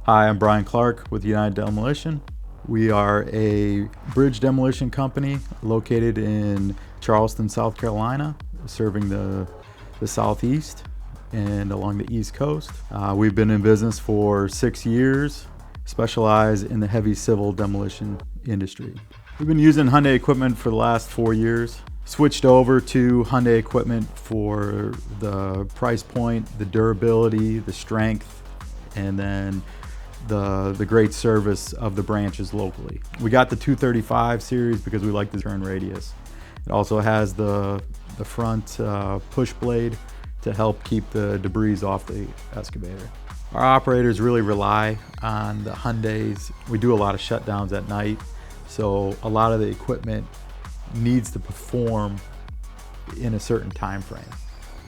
Hi, I'm Brian Clark with United Demolition. We are a bridge demolition company located in Charleston, South Carolina, serving the Southeast and along the East Coast. We've been in business for 6 years, specialize in the heavy civil demolition industry. We've been using Hyundai equipment for the last 4 years. Switched over to Hyundai equipment for the price point, the durability, the strength, and then the great service of the branches locally. We got the 235 series because we like the turn radius. It also has the front push blade to help keep the debris off the excavator. Our operators really rely on the Hyundais. We do a lot of shutdowns at night, so a lot of the equipment needs to perform in a certain time frame.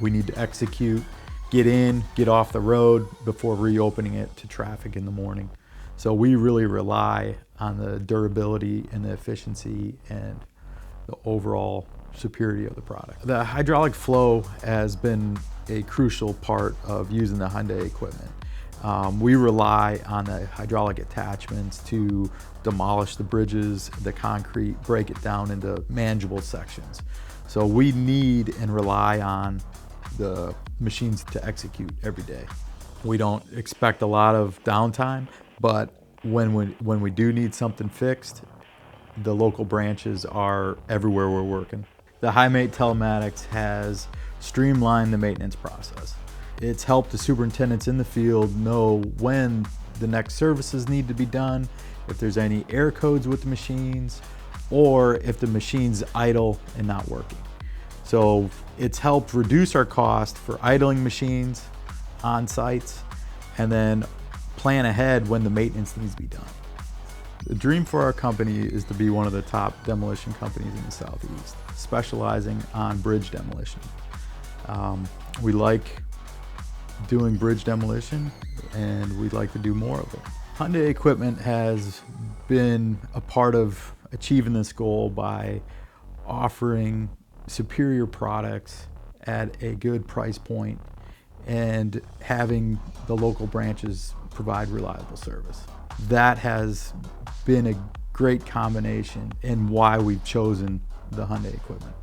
We need to execute, get in, get off the road before reopening it to traffic in the morning. So we really rely on the durability and the efficiency and the overall superiority of the product. The hydraulic flow has been a crucial part of using the Hyundai equipment. We rely on the hydraulic attachments to demolish the bridges, the concrete, break it down into manageable sections. So we need and rely on the machines to execute every day. We don't expect a lot of downtime, but when we do need something fixed, the local branches are everywhere we're working. The HiMate telematics has streamlined the maintenance process. It's helped the superintendents in the field know when the next services need to be done, if there's any error codes with the machines, or if the machine's idle and not working. So it's helped reduce our cost for idling machines on sites and then plan ahead when the maintenance needs to be done. The dream for our company is to be one of the top demolition companies in the Southeast, specializing on bridge demolition. We like doing bridge demolition and we'd like to do more of it. Hyundai equipment has been a part of achieving this goal by offering superior products at a good price point and having the local branches provide reliable service. That has been a great combination in why we've chosen the Hyundai equipment.